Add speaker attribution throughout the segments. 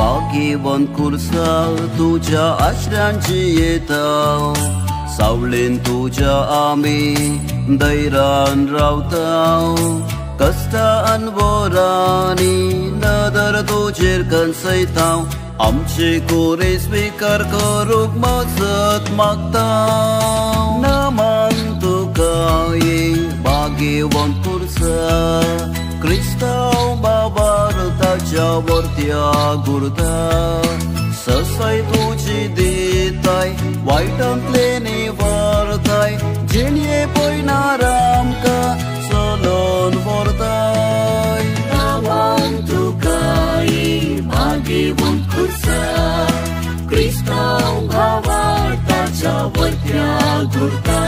Speaker 1: भाग्यवान कुर्सा तुझ्या आश्रयांची येता सावलेन तुझ्या आम्ही दैरान रावता कष्टान वरांनी नदर तुजेर कणसयता आमचे कोरे स्वीकार करूक मजत मागता नमन तुका भाग्यवान कुर्सा क्रिस्ताव बाबार ताच्या वर्त्या गुरता ससाय तुझी दिताय वायटांतले निवारताय जिणे पयणार आमकां चलोन व्हरताय
Speaker 2: नमन तुका भाग्यवान कुर्सा क्रिस्ताव बाबार ताच्या वर्त्या गुरता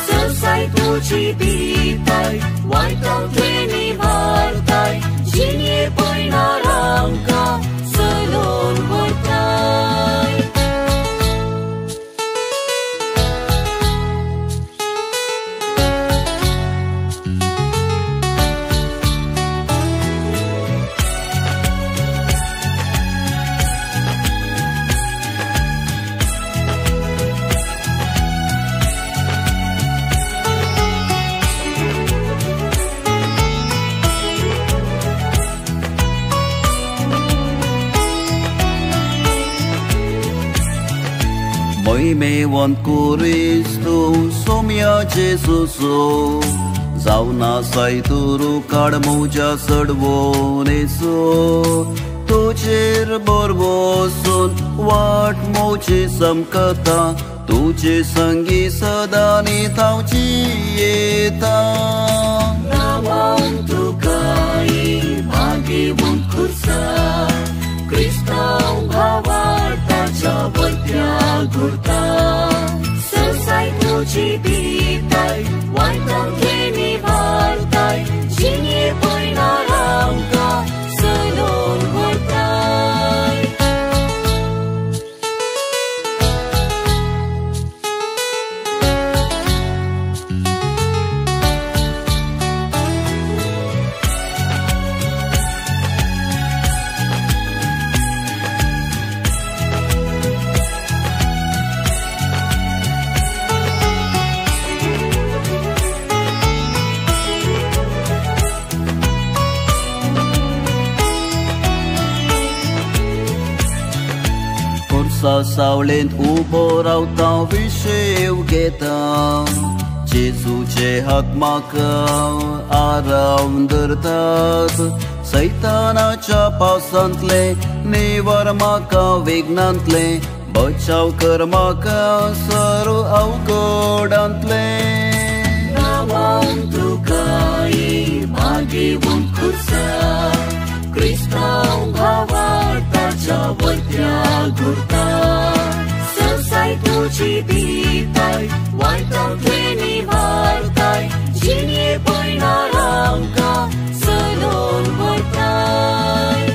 Speaker 2: ससाय तुझी दिताय वायटांतले निवारताय जिणे पयणार आमकां चलोन व्हरताय
Speaker 1: Moimewan Cristo somia Jesuso zauna saituru kadmuja sadvoneso तुझेर बरबसून वाट मोची समकता तुझे संगी सदा निथावची येता
Speaker 2: नमन तुका भाग्यवान कुर्सा क्रिस्ताव बाबार ताच्या वर्त्या गुरता ससाय तुझी दिताय वायटांतले निवारताय जिणे पयणार आमकां चलोन व्हरताय
Speaker 1: सावळेंत उबो रावता विशेव घेता जेजूचे हात म्हाका आराम धरतात सैतानाच्या पावसांतले निवार म्हाका विघ्नांतले बचाव कर म्हाका सर्व अवघडांतले
Speaker 2: नमन तुका भाग्यवान कुर्सा क्रिस्ताव बाबार ताच्या वर्त्या गुरता ससाय तुझी दिताय वायटांतले निवारताय जिणे पयणार आमकां चलोन व्हरताय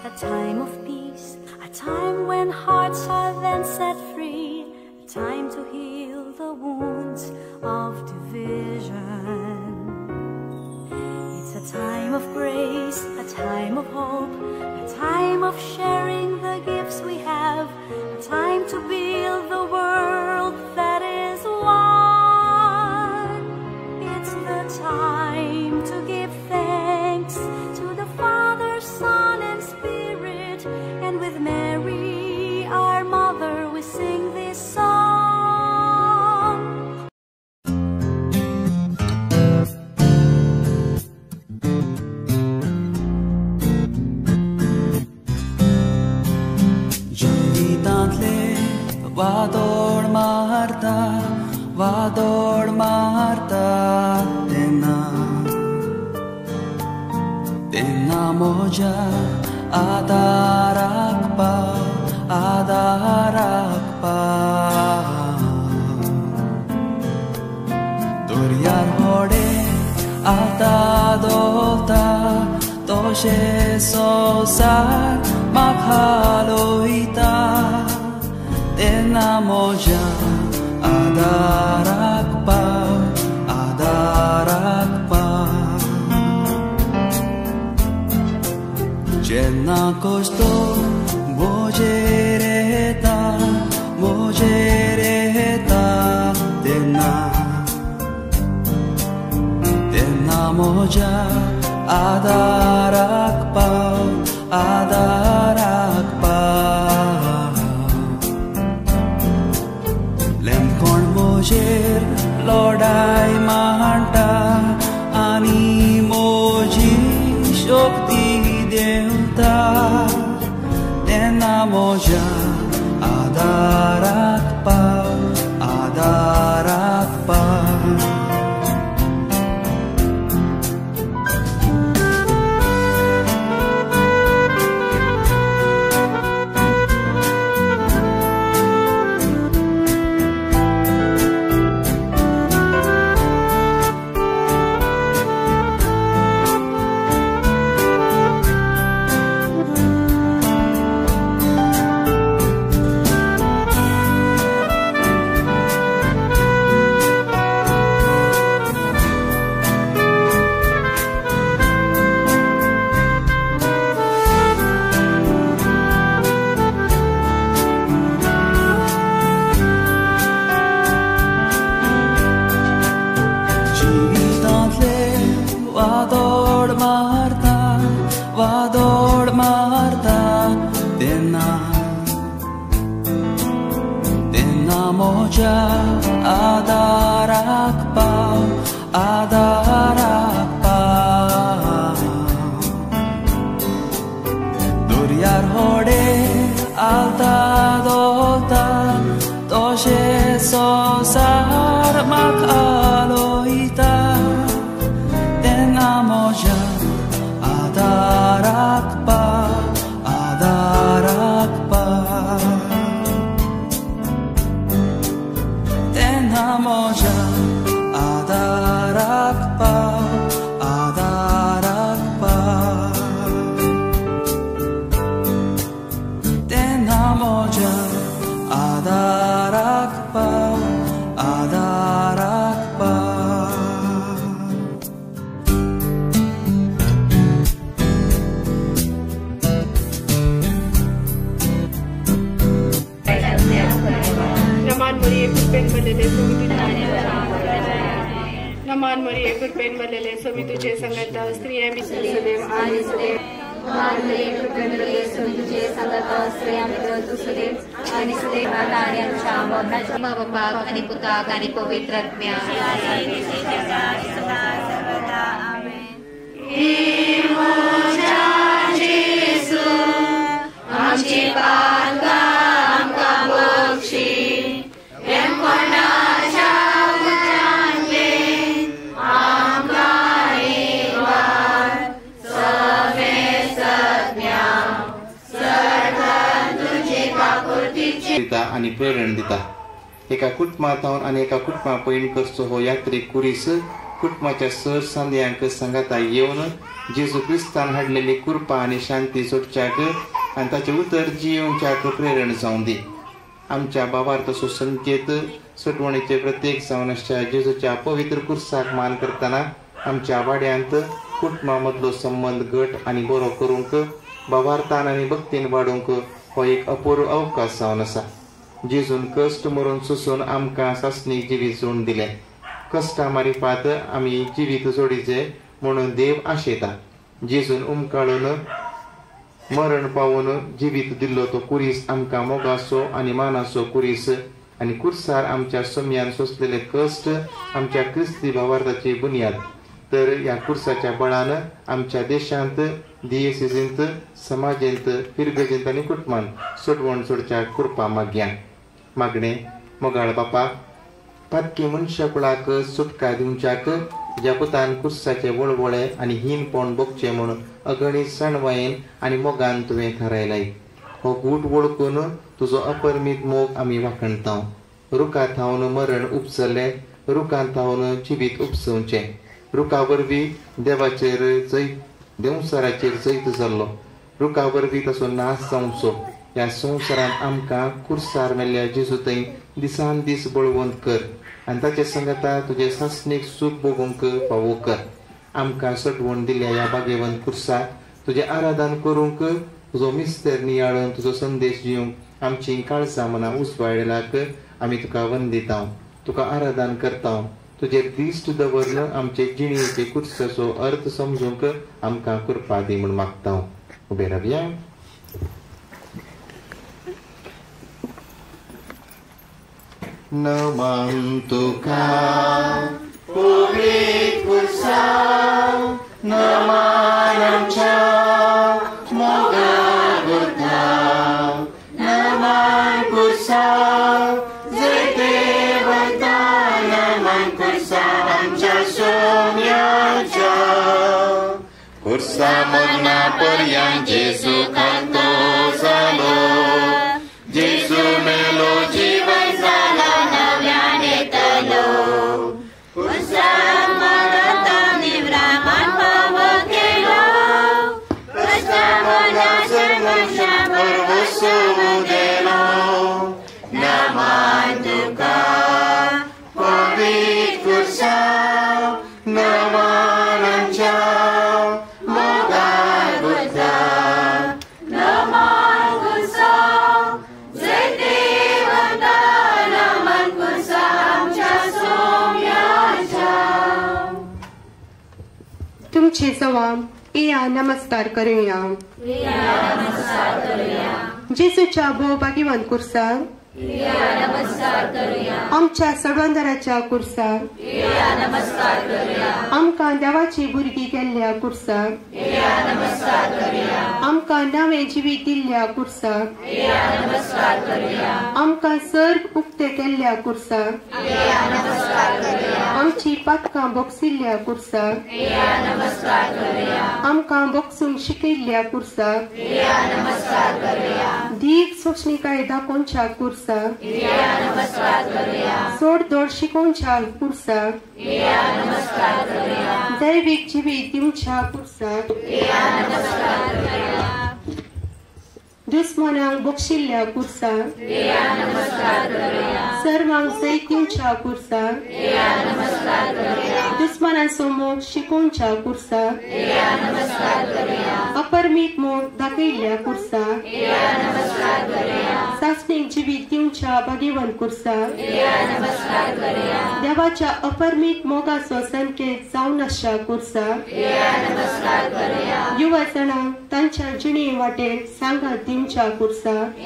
Speaker 3: A time of peace, a time when hearts are then set free, a time to heal the wounds of division. It's a time of grace, a time of hope, a time of sharing the gifts we have, a time to build the world that is one. It's the time to give thanks to the Father, Son, and Spirit, and with Mary, our mother, we sing this song.
Speaker 1: Jivitantle vador Marta Tena moja adarak pa तोशे संसार म्हाका तेन्ना म्हज्या आदाराक पाव जेन्ना कश्टो म्हजेर येता तेन्ना म्हज्या आदाराक पाव लेमकोण म्हजेर लढाई मांडटा आनी म्हजी शक्ती देंवता तेन्ना म्हज्या आदाराक पाव वादोड मारता तेन्ना म्हज्या आदाराक पाव दर्यार होडे आलता दोलता तोशे संसार म्हाका लोयता तेन्ना म्हज्या आदाराक पाव तेन्ना म्हज्या आदाराक पाव तेन्ना म्हज्या आदाराक पाव
Speaker 4: नमान मरिये कृपेन भरलेले स्वामी तुझे संगत स्त्रिया मित्र सदैव आणि सदैव नमान मरिये कृपेन भरलेले स्वामी तुझे संगत स्त्रिया मित्र तू सदैव आणि सदैव आणि आमच्या मरणाच्या बापाक आणि पुताक आणि पवित्र आत्म्या सदा सर्वदा आमेन. हे मोठा येशू आमची पातका आमका बक्षी एम कोणाच्या उजाडले आमका एकवार सवे सत्या सर्वात तुझे काकुर्तीचे
Speaker 5: आणि प्रेरण दिता एका कुटुंबांत आणि एका कुटुंबा पयण करचो हो यात्रेक कुरीस कुटुंबाच्या सर सांद्यांक सांगाता येवन जेजू क्रिस्तान हाडलेली कृपा आणि शांती सोडच्याक आणि ताचे उतर जियोवच्याक प्रेरण जावं दी. आमच्या बाबार्थ संकेत सटवणीचे प्रत्येक जावनाच्या जेजूच्या पवित्र कुर्साक मान करताना आमच्या वाड्यांत कुटुंबामधलो संबंध घट आणि बरो करूंक बाबार्थान आणि भक्तीन वाडूंक हो एक अपूर्व अवकाश जावन आसा. जेजून कश्ट मरून सोसून आमकां सासणीक जिवीत जोडून दिले. कश्टा मारिफात आमी जिवीत जोडीचे म्हणून देव आशेता. जेजून उमकाळून मरण पावून जिवीत दिल्लो तो कुरीस आमकां मोगाचो आणि मानाचो कुरीस आणि कुर्सार आमच्या सम्यान सोसलेले कश्ट आमच्या क्रिस्ती भावार्थाची बुनियाद. तर या कुर्साच्या बळान आमच्या देशांत दियेसीजींत समाजेंत पिरगजींत आणि कुटुंबांत सोडवण सोडच्या कृपा मागया. मागणे मोगाळ बापा पातकी मनशाकुळाक सुटका दिवच्याक ज्या पुतान कुर्साचे वळवळे आणि हीनपण बोगचे म्हणून अगणित सणवायेन आणि मोगान तुवें थारायलाय. हो गूट वळखून तुजो अपरमीत मोग आमी वाखणता. रुखांत थावन मरण उपसले, रुखांत थावन जिवीत उपसवचे. रुखा वरवीं देवाचेर देवसाराचेर जैत जाल्लो रुखा वरवीं ताचो नाश जावचो. ह्या संवसारांत आमकां कुर्सार मेल्ल्या जेजू थंय दिसान दीस बळवंत कर आनी ताचे संगता तुजे सासणीक सूख भोगूंक फावो कर. आमकां सटवण दिल्या ह्या भाग्यवंत कुर्साक तुजें आराधन करूंक, तुजो मिस्तेर नियाळून तुजो संदेश दिवंक आमची काळजां मनां उजवाडलाक आमी तुका वंदिता, तुका आराधन करता. तुजेर दिश्ट दवरन आमचे जिणेचे कुर्साचो अर्थ समजूंक आमकां कृपा दी म्हूण मागता. उबे रावया. नमन तुका पवित्र कुर्सा, नमन आमच्या मोगाळ बुद्धा, नमन कुर्सा जय देवता, नमन कुर्सा आमच्या सोन्याच्या. कुर्सा मरणा पर्यंत जेजू खातो जालो, जेजू मेलो जीवन जाला नव्याने येतलो. कुर्सा मरता निवरामान पाव केलो, कुर्सा मना सर्वशा परवसू देलो. नमन तुका पवित्र कुर्सा, नमन आमच्या मोगाळ बुद्धा,
Speaker 4: नमन कुर्सा जय देवता, नमन कुर्सा आमच्या सोम्याच्या.
Speaker 6: तुमचे जवाब या नमस्कार करूया.
Speaker 4: नमस्कार करूया.
Speaker 6: जेजूच्या भोवभाग्यवंत कुर्साक
Speaker 4: नमस्कार करूया.
Speaker 6: आमच्या सडवंदराच्या कुर्साक
Speaker 4: नमस्कार करूया.
Speaker 6: आमकां देवाची भुरगीं केल्ल्या कुर्साक
Speaker 4: नमस्कार करूया.
Speaker 6: आमकां नवें जिवीत दिल्ल्या कुर्साक
Speaker 4: नमस्कार करूया.
Speaker 6: आमकां सर्ग उक्ते केल्ल्या कुर्साक
Speaker 4: नमस्कार करूया.
Speaker 6: आमची पातकां बोगसिल्ल्या कुर्साक
Speaker 4: नमस्कार करूया.
Speaker 6: आमकां बोगसूंक शिकयल्ल्या कुर्साक
Speaker 4: नमस्कार करूया.
Speaker 6: दीक सोंसणीकाय दाखोवच्या कुर्साक
Speaker 4: नमस्कार करूया.
Speaker 6: सोडदोड शिकोवच्या कुर्साक
Speaker 4: नमस्कार करूया.
Speaker 6: दैवीक जिवीत दिवच्या कुर्साक
Speaker 4: नमस्कार करूया.
Speaker 6: दुस्मनांक बक्षिल्ल्या कुर्साक
Speaker 4: नमस्कार करूया.
Speaker 6: सर्वांक जैत दिवच्या कुर्साक
Speaker 4: नमस्कार करूया.
Speaker 6: दुस्मनांचो मोग शिकोवच्या कुर्साक
Speaker 4: नमस्कार करूया.
Speaker 6: अपरमीत मोग दाखयल्ल्या कुर्साक
Speaker 4: नमस्कार करूया.
Speaker 6: सासणीक जिवीत दिवच्या भाग्यवंत कुर्साक
Speaker 4: नमस्कार करूया.
Speaker 6: देवाच्या अपरमीत मोगाचो संकेत जावन आसच्या कुर्साक
Speaker 4: नमस्कार करूया.
Speaker 6: युवजनांक तांच्या जिणे वाटेर सांगात दिवच्या कुर्साक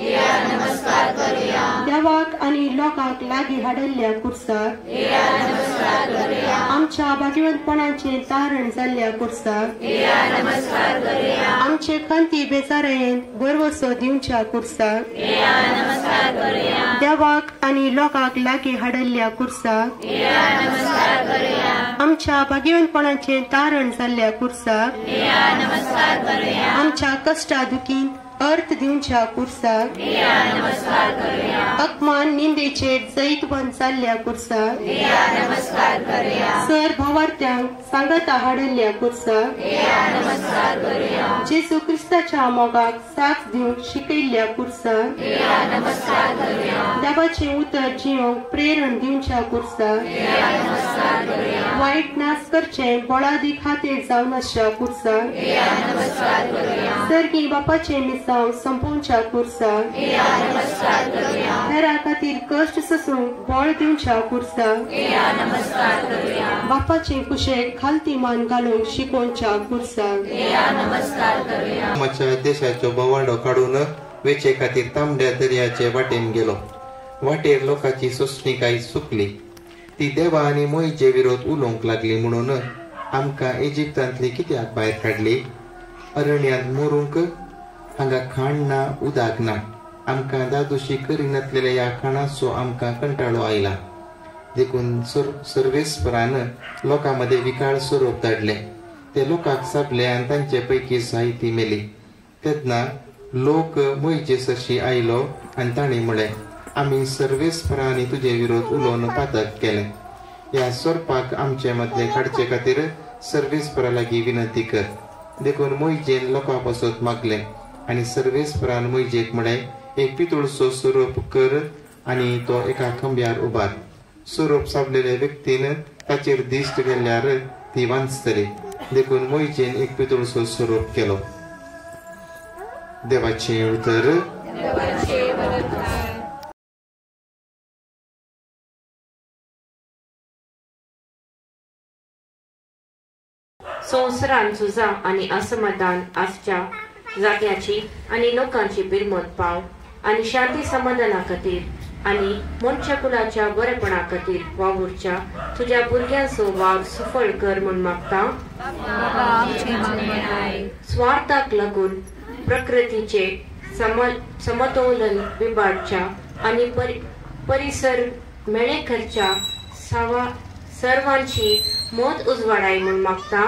Speaker 4: नमस्कार करूया.
Speaker 6: देवाक आनी लोकांक लागीं हाडल्ल्या कुर्साक
Speaker 4: नमस्कार करूया.
Speaker 6: आमच्या भाग्यवंतपणाचे तारण जाल्ल्या कुर्साक
Speaker 4: नमस्कार करूया.
Speaker 6: आमचे खंती बेजारेन बरवसो दिवच्या कुर्साक
Speaker 4: नमस्कार करूया.
Speaker 6: देवाक आनी लोकांक लागीं हाडल्ल्या कुर्साक
Speaker 4: नमस्कार करूया.
Speaker 6: आमच्या भाग्यवंतपणाचे तारण जाल्ल्या कुर्साक
Speaker 4: नमस्कार करूया.
Speaker 6: आमच्या कश्टा दुखीन अर्थ दिवच्या कुर्साक
Speaker 4: नमस्कार करूया.
Speaker 6: अपमान निंदेचेर जैतवंत जाल्ल्या कुर्साक
Speaker 4: नमस्कार करूया.
Speaker 6: सर भावार्थ्यांक सांगता हाडल्ल्या कुर्साक
Speaker 4: नमस्कार करूया.
Speaker 6: जेजू क्रिस्ताच्या मोगाक साथ दिवंक शिकयल्ल्या कुर्साक
Speaker 4: नमस्कार करूया.
Speaker 6: देवाचे उतर जिवंक प्रेरण दिवच्या कुर्साक
Speaker 4: नमस्कार करूया.
Speaker 6: वायट नाश करचे बळादी खातीर जावन आसच्या कुर्साक
Speaker 4: नमस्कार करूया.
Speaker 6: सर्गी बापाचे मिसांव संपोवच्या कुर्साक
Speaker 4: नमस्कार करूया.
Speaker 6: हेरा खातीर कश्ट सोसूंक बळ दिवच्या कुर्साक
Speaker 4: नमस्कार करूया.
Speaker 6: बापाचे कुशेक खालती मान घालूंक शिकोवच्या कुर्साक
Speaker 4: नमस्कार करूया.
Speaker 5: आमच्या देशाचो बोवाडो काडून वेचे खातीर तांबड्या दर्याचे वाटेन गेलो. वाटेर लोकांची सोंसणीकाय चुकली. ती देवा आनी मोईचे विरोध उलोवंक लागली म्हणून आमकां इजिप्तांतली कित्याक भायर काडली. अरण्यांत मरूंक हांगा खाण ना, उदक ना. आमकां दादोशी करिनासलेल्या ह्या खाणाचो आमकां कंटाळो आयला. देखून सर्वेस्परान लोकांमध्ये विकाळ सोरोप धाडले. ते लोकांक सापले आनी तांचे पैकी जायतीं मेली. तेन्ना लोक मोईचे सरशी आयलो आनी तांणी म्हळें, आमी सर्वेस्परांनी तुजे विरोध उलोवन पातक केले. ह्या सोरपाक आमचे मदले काडचे खातीर सर्वेस्परा लागीं विनंती कर. देखून मोईजेन लोकां पासत मागले आणि सर्वेस्परान मोईजेक म्हळें एक पितूळचो स्वरूप कर आणि तो एका खंब्यार उबार. स्वरूप सापलेल्या व्यक्तीन ताचेर दिश्ट गेल्यार ती वांचतली. देखून मोईजेन एक पितूळचो स्वरूप केलो. देवाचे उतर.
Speaker 7: संवसारान झुजा आणि असमाधान आसच्या जाग्याची आणि लोकांची बिरमत पाव आणि शांती समाधाना खातीर आणि मनशाकुलाच्या बरेपणा खातीर वावुरच्या तुझ्या भुरग्यांचो वाग सफळ कर म्हूण मागता. स्वार्थाक लागून प्रकृतीचे समतोलन बिबाडच्या आणि परिसर मेळेकरच्या सर्वांची मोत उजवाडाय म्हूण मागता.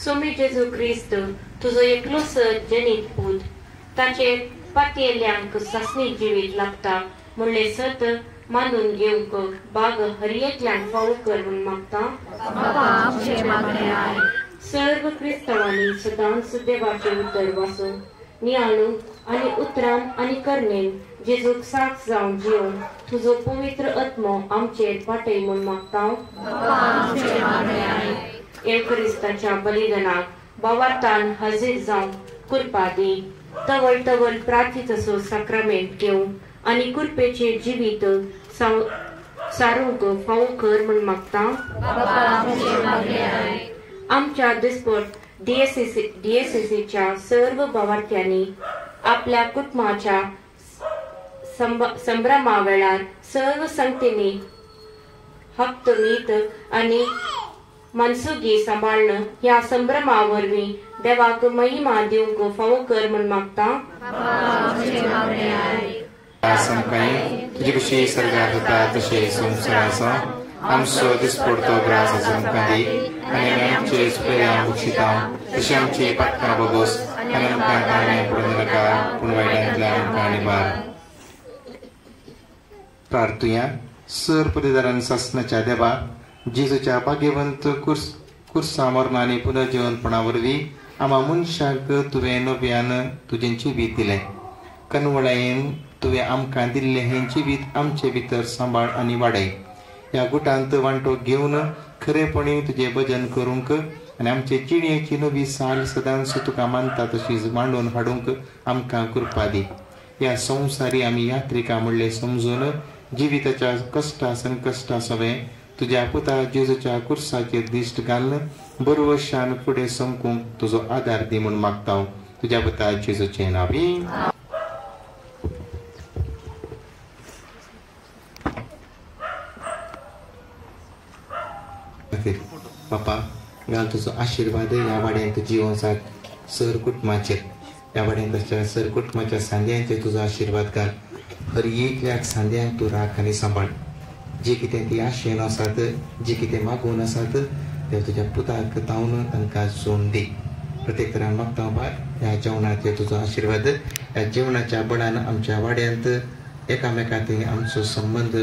Speaker 7: सोमी जेजू क्रिस्त तुजो एकलोच जनीत पूत ताचे पातयेल्यांक सासणी जिवीत लागता म्हणले सत मानून घेवंक बाग हरियेकल्यान फावो कर म्हूण मागता. सर्व क्रिस्तांवांनी सदांच देवाचे उतर वाचून नियाळून आणि उतरान आणि करनेन जेजूक साथ जावन जिवन तुजो पवित्र आत्मो आमचेर पाटय म्हूण मागता. क्रिस्ताच्या बलिदानाक भावार्थान हजीर जावन कुरपा दी. तवळ तवळ प्रार्थीतसो साक्रामेंट घेवन आणि कुरपेचे जिवीत सारूंक फावो कर म्हूण मागता. आमच्या दिसपट डीएससीच्या सर्व भावार्थ्यांनी आपल्या कुटुंबाच्या संभ्रमा वेळार सर्व संगतींनी हक्तमीत आणि मनसुगी सांबाळणं ह्या संभ्रमा वरवीं देवाक महिमा दिवंक फावो कर म्हूण मागता.
Speaker 5: तुजे कशी सर्गार जाता तशें संवसारा आमचो दिसपडतो ग्रास आमकां दी आनी आमचे सुपऱ्यां बक्षितां तशें आमची पातकां बोगोस आनी आमकां ताणें पडूं नाका पूण वायटांतल्यान आमकां निबार. प्रार्थुया. सर पदवीदारान सासणाच्या देवा जेजूच्या भाग्यवंत कुर्सा मरणा आनी पुनर्जीवनपणा वरवीं आम्हा मनशाक तुवें नव्यान तुजें जिवीत दिलें. कनवळायेन तुवें आमकां दिल्लें हें जिवीत आमचे भितर सांबाळ आनी वाडय. ह्या गुटांत वांटो घेवन खरेपणी तुजें भजन करूंक आनी आमचे जिणेची नवी साल सदांच तुका मानता तशीच मांडून हाडूंक आमकां कृपा दी. ह्या संवसारी आमी यात्रिका म्हणलें समजून जिविताच्या कश्टा संकश्टा सवें तुज्या पुता जेजूच्या कुर्साचेर दिश्ट घालन बरोवशान फुडें समकूंक तुजो आदार दी म्हूण मागता. तुज्या पुता जेजूचें नांवी. बापा घाल तुजो आशिर्वाद ह्या वाड्यांत जिवन साथ सर कुटुंबाचेर. ह्या वाड्यांत सर कुटुंबाच्या सांद्यांचेर तुजो आशिर्वाद घाल. हर एकल्याक सांद्यांक तूं राख आनी सांबाळ. जे कितें ती आशेन आसात जे कितें मागून आसात ते तुज्या पुताक तावन तांकां जोड दी. प्रत्येक तरान मागता बाय ह्या जेवणाचेर तुजो आशिर्वाद. ह्या जेवणाच्या बळान आमच्या वाड्यांत एकामेकांत आमचो संबंध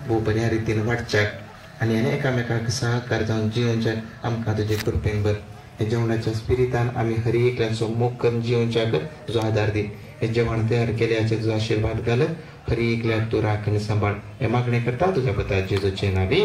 Speaker 5: भोव बऱ्या रितीन वाडच्याक आनी एकामेकांक सहकार जावन जिवनच्याक आमकां तुजे कृपेन भर. हे जेवणाच्या स्पिरितान आमी हर एकल्याचो मोग करून जिवनच्याक तुजो आदार दी. हे जेवण तयार केल्याचे तुजो आशिर्वाद घाल. हर एकल्याक तूं राख आनी सांबाळ. हे मागणी करता तुज्या पुता जेजूचे नांवी.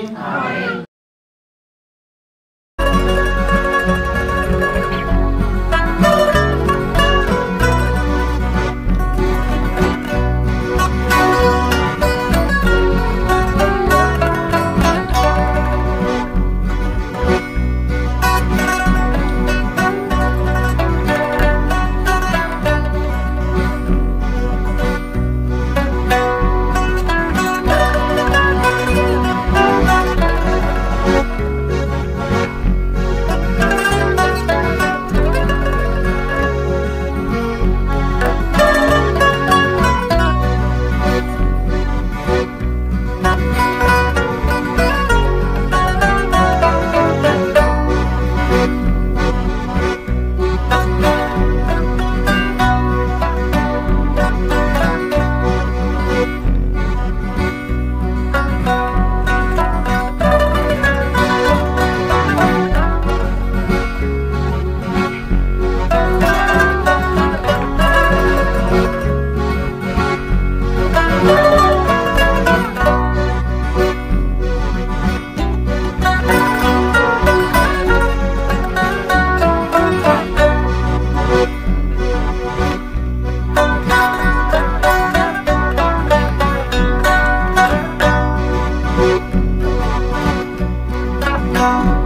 Speaker 1: Thank you.